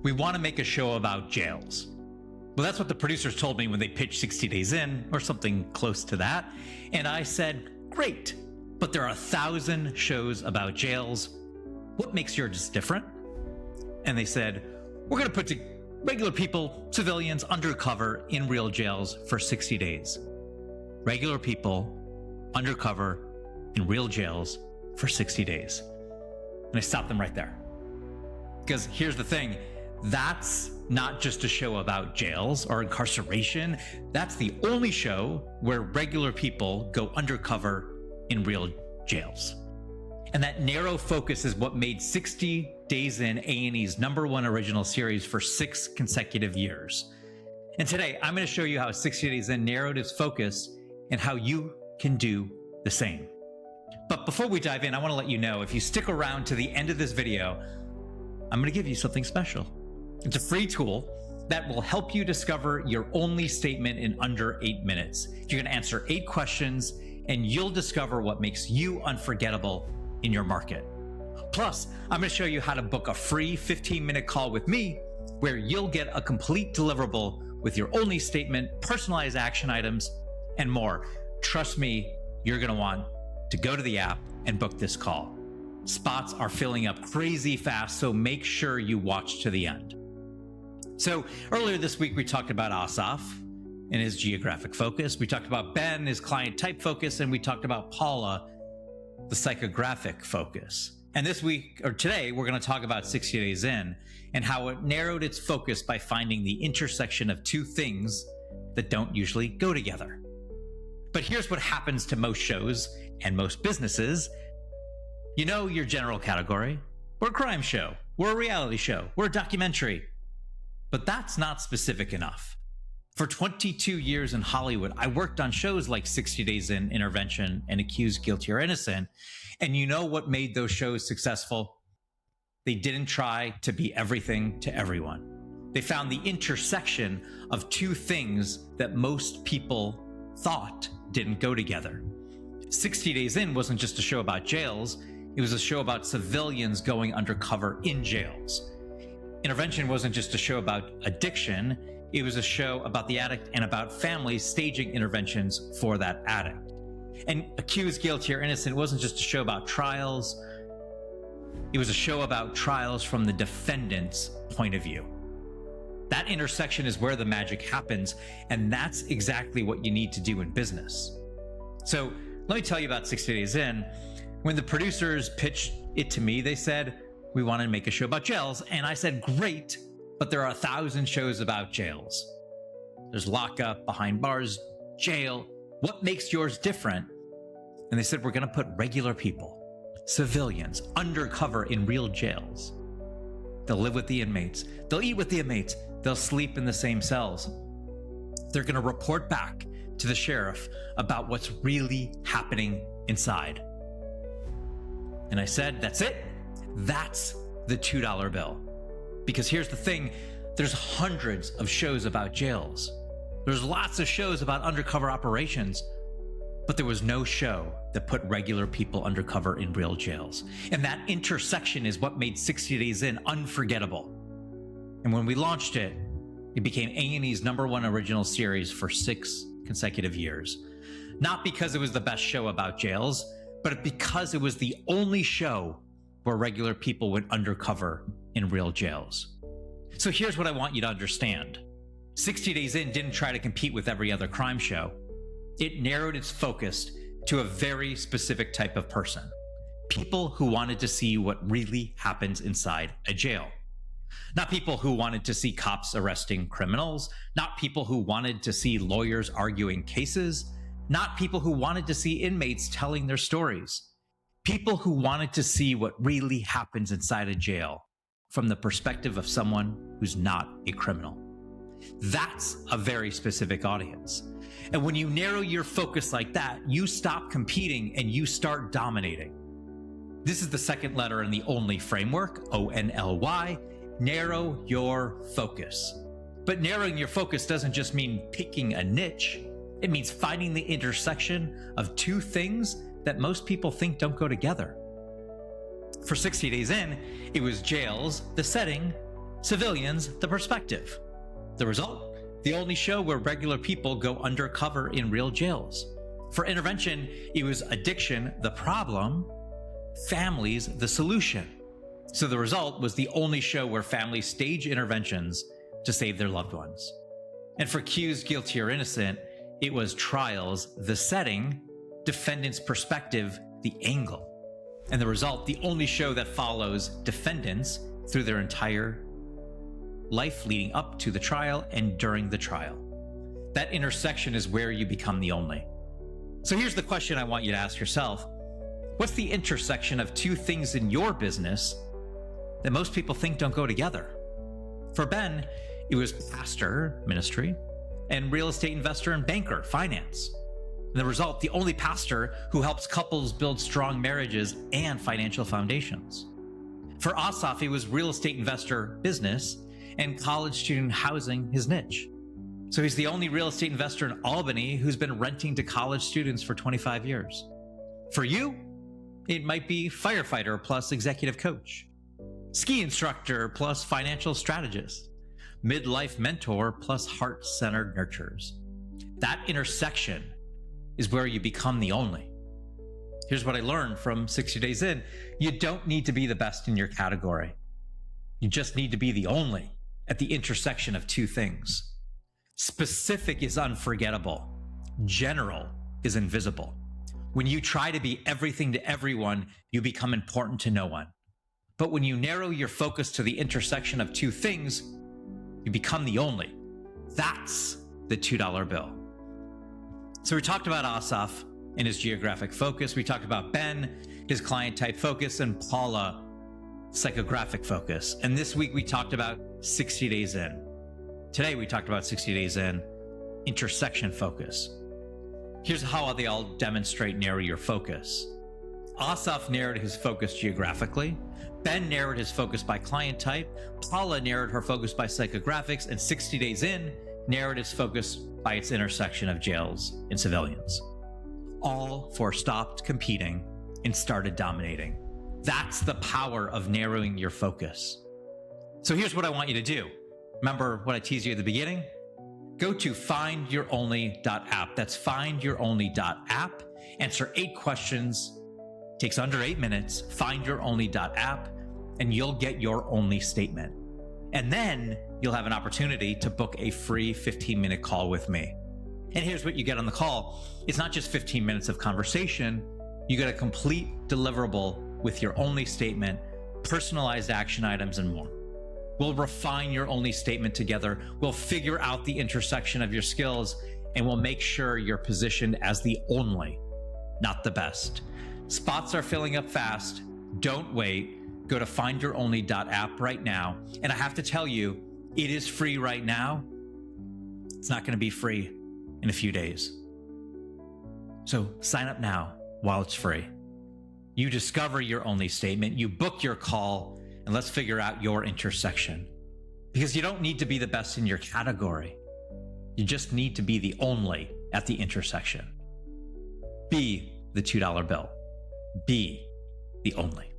we want to make a show about jails. Well, that's what the producers told me when they pitched 60 Days In, or something close to that. And I said, great, but there are 1,000 shows about jails. What makes yours different? And they said, we're going to put regular people, civilians, undercover in real jails for 60 days. Regular people, undercover in real jails for 60 days. And I stopped them right there. Because here's the thing, that's not just a show about jails or incarceration. That's the only show where regular people go undercover in real jails. And that narrow focus is what made 60 Days In A&E's #1 original series for 6 consecutive years. And today, I'm going to show you how 60 Days In narrowed its focus and how you can do the same. But before we dive in, I want to let you know, if you stick around to the end of this video, I'm going to give you something special. It's a free tool that will help you discover your only statement in under 8 minutes. You're going to answer 8 questions, and you'll discover what makes you unforgettable in your market. Plus, I'm going to show you how to book a free 15-minute call with me, where you'll get a complete deliverable with your only statement, personalized action items, and more. Trust me, you're going to want to go to the app and book this call. Spots are filling up crazy fast, so make sure you watch to the end. So earlier this week, we talked about Asaf and his geographic focus. We talked about Ben, his client type focus, and we talked about Paula, the psychographic focus. And this week, or today, we're going to talk about 60 Days In and how it narrowed its focus by finding the intersection of 2 things that don't usually go together. But here's what happens to most shows and most businesses. You know your general category. We're a crime show. We're a reality show. We're a documentary. But that's not specific enough. For 22 years in Hollywood, I worked on shows like 60 Days In, Intervention, and Accused, Guilty, or Innocent. And you know what made those shows successful? They didn't try to be everything to everyone. They found the intersection of 2 things that most people thought didn't go together. 60 Days In wasn't just a show about jails. It was a show about civilians going undercover in jails. Intervention wasn't just a show about addiction. It was a show about the addict and about families staging interventions for that addict. And Accused, Guilty, or Innocent wasn't just a show about trials. It was a show about trials from the defendant's point of view. That intersection is where the magic happens, and that's exactly what you need to do in business. So let me tell you about 60 Days In. When the producers pitched it to me, they said, we want to make a show about jails. And I said, great, but there are 1,000 shows about jails. There's lockup, behind bars, jail. What makes yours different? And they said, we're going to put regular people, civilians, undercover in real jails. They'll live with the inmates. They'll eat with the inmates. They'll sleep in the same cells. They're going to report back to the sheriff about what's really happening inside. And I said, that's it. That's the $2 bill. Because here's the thing, there's hundreds of shows about jails. There's lots of shows about undercover operations, but there was no show that put regular people undercover in real jails. And that intersection is what made 60 Days In unforgettable. And when we launched it, it became A&E's #1 original series for 6 consecutive years. Not because it was the best show about jails, but because it was the only show where regular people went undercover in real jails. So here's what I want you to understand. 60 Days In didn't try to compete with every other crime show. It narrowed its focus to a very specific type of person. People who wanted to see what really happens inside a jail. Not people who wanted to see cops arresting criminals, not people who wanted to see lawyers arguing cases, not people who wanted to see inmates telling their stories. People who wanted to see what really happens inside a jail from the perspective of someone who's not a criminal. That's a very specific audience. And when you narrow your focus like that, you stop competing and you start dominating. This is the second letter in the O.N.L.Y framework, O.N.L.Y, narrow your focus. But narrowing your focus doesn't just mean picking a niche. It means finding the intersection of 2 things that most people think don't go together. For 60 Days In, it was jails, the setting, Civilians, the perspective. The result? The only show where regular people go undercover in real jails. For intervention, it was addiction, the problem, families, the solution. So the result was the only show where families stage interventions to save their loved ones. And for Q's guilty or innocent, it was trials, the setting, defendant's perspective, the angle. And the result, the only show that follows defendants through their entire life leading up to the trial and during the trial. That intersection is where you become the only. So here's the question I want you to ask yourself. What's the intersection of two things in your business that most people think don't go together? For Ben, it was pastor, ministry, and real estate investor and banker, finance. And the result, the only pastor who helps couples build strong marriages and financial foundations. For Asaf, it was real estate investor, business, and college student housing, his niche. So he's the only real estate investor in Albany who's been renting to college students for 25 years. For you, it might be firefighter plus executive coach, ski instructor plus financial strategist, midlife mentor plus heart-centered nurturers. That intersection is where you become the only. Here's what I learned from 60 Days In. You don't need to be the best in your category. You just need to be the only at the intersection of two things. Specific is unforgettable. General is invisible. When you try to be everything to everyone, you become important to no one. But when you narrow your focus to the intersection of two things, you become the only. That's the $2 bill. So we talked about Asaf and his geographic focus. We talked about Ben, his client type focus, and Paula, psychographic focus. And this week we talked about 60 Days In. Today we talked about 60 Days In, intersection focus. Here's how they all demonstrate narrow your focus. Asaf narrowed his focus geographically. Ben narrowed his focus by client type. Paula narrowed her focus by psychographics. And 60 Days In narrowed its focus by its intersection of jails and civilians. All four stopped competing and started dominating. That's the power of narrowing your focus. So here's what I want you to do. Remember what I teased you at the beginning? Go to findyouronly.app. That's findyouronly.app. Answer 8 questions. Takes under 8 minutes. Findyouronly.app, and you'll get your only statement. And then you'll have an opportunity to book a free 15-minute call with me. And here's what you get on the call. It's not just 15 minutes of conversation. You get a complete deliverable with your only statement, personalized action items, and more. We'll refine your only statement together. We'll figure out the intersection of your skills, and we'll make sure you're positioned as the only, not the best. Spots are filling up fast. Don't wait. Go to findyouronly.app right now. And I have to tell you, it is free right now. It's not going to be free in a few days. So sign up now while it's free. You discover your only statement, you book your call, and let's figure out your intersection. Because you don't need to be the best in your category. You just need to be the only at the intersection. Be the $2 bill. Be the only.